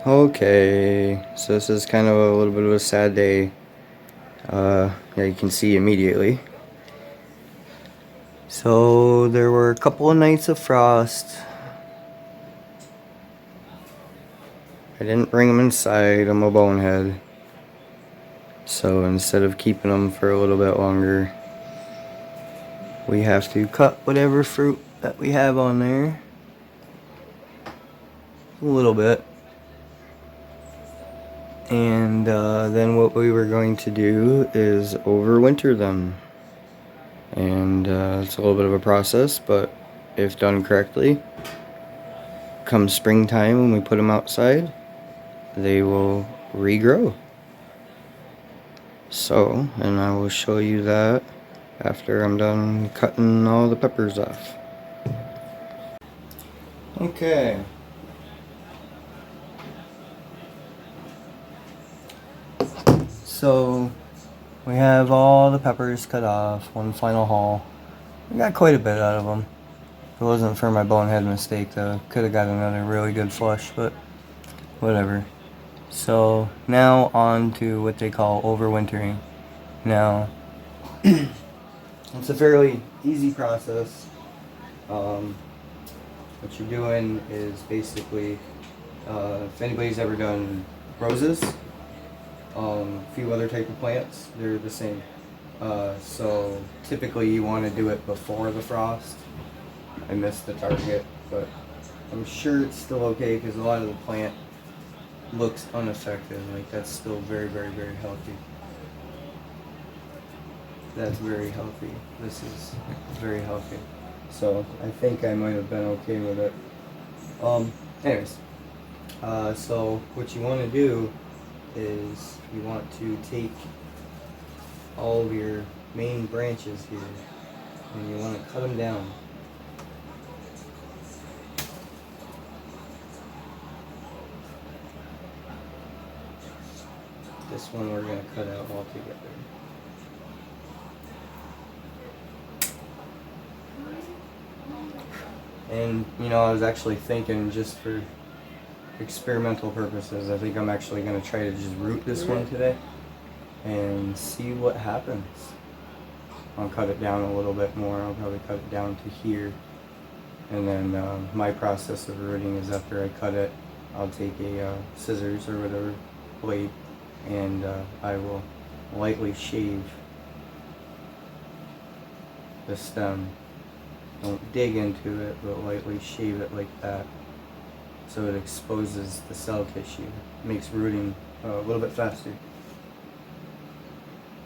Okay, so this is kind of a little bit of a sad day. Yeah, you can see immediately. So there were a couple of nights of frost. I didn't bring them inside. I'm a bonehead. So instead of keeping them for a little bit longer, we have to cut whatever fruit that we have on there. A little bit. And then what we were going to do is overwinter them. And it's a little bit of a process, but if done correctly, come springtime when we put them outside, they will regrow. So, and I will show you that after I'm done cutting all the peppers off. Okay. So, we have all the peppers cut off, one final haul. We got quite a bit out of them. If it wasn't for my bonehead mistake, though, could have got another really good flush, but whatever. So, now on to what they call overwintering. Now, it's a fairly easy process. What you're doing is basically, if anybody's ever done roses, a few other type of plants, they're the same. So typically you want to do it before the frost. I missed the target, but I'm sure it's still okay because a lot of the plant looks unaffected. Like that's still very, very, very healthy. That's very healthy. This is very healthy. So I think I might have been okay with it. Anyways, so what you want to do is you want to take all of your main branches here and you want to cut them down. This one we're going to cut out altogether. And, you know, I was actually thinking just for experimental purposes, I think I'm actually going to try to just root this one today and see what happens. I'll cut it down a little bit more. I'll probably cut it down to here. And then my process of rooting is after I cut it, I'll take a scissors or whatever blade and I will lightly shave the stem. Don't dig into it, but lightly shave it like that so it exposes the cell tissue. It makes rooting a little bit faster.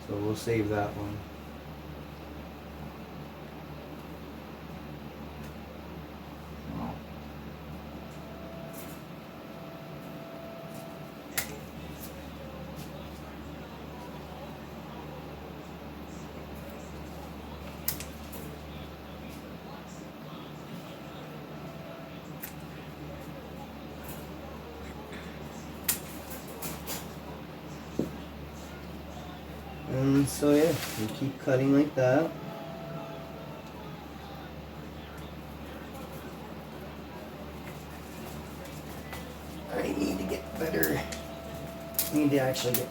So we'll save that one. And so yeah, you keep cutting like that. I need to get better. I need to actually get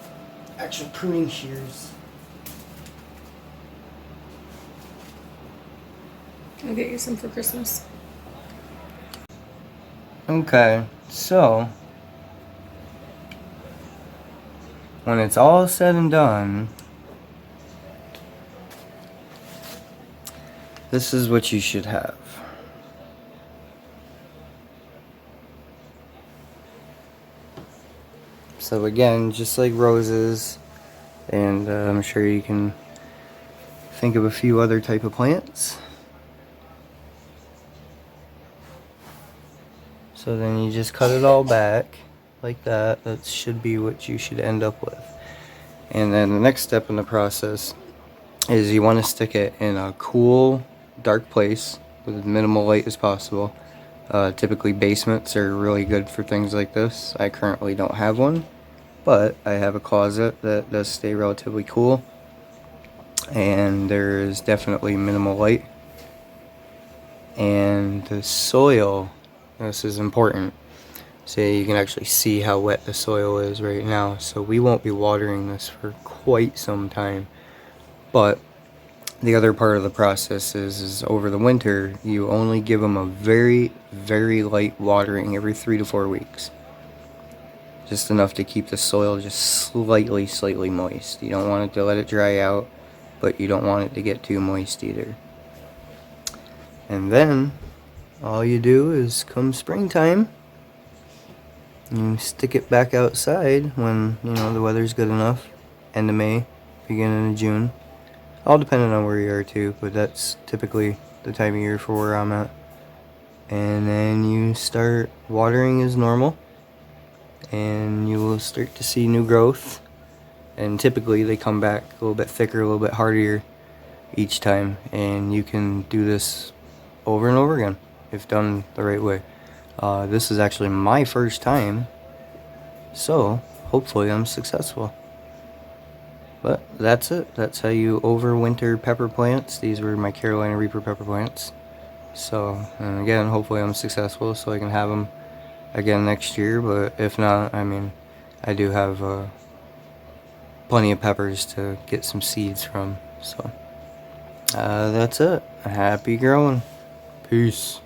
actual pruning shears. I'll get you some for Christmas. Okay, so when it's all said and done, this is what you should have. So again, just like roses, and I'm sure you can think of a few other type of plants. So then you just cut it all back like that. That should be what you should end up with. And then the next step in the process is you want to stick it in a cool, dark place with as minimal light as possible. Typically basements are really good for things like this. I currently don't have one, but I have a closet that does stay relatively cool. And there is definitely minimal light. And the soil, this is important. So you can actually see how wet the soil is right now. So we won't be watering this for quite some time. But the other part of the process is over the winter, you only give them a very, very light watering every 3 to 4 weeks. Just enough to keep the soil just slightly moist. You don't want it to let it dry out, but you don't want it to get too moist either. And then all you do is come springtime, you stick it back outside when, you know, the weather's good enough. End of May, beginning of June. All depending on where you are too, but that's typically the time of year for where I'm at. And then you start watering as normal, and you will start to see new growth. And typically they come back a little bit thicker, a little bit hardier each time, and you can do this over and over again if done the right way. This is actually my first time, so hopefully I'm successful. But that's it. That's how you overwinter pepper plants. These were my Carolina Reaper pepper plants. So, and again, hopefully I'm successful so I can have them again next year. But if not, I mean, I do have plenty of peppers to get some seeds from. So, that's it. Happy growing. Peace.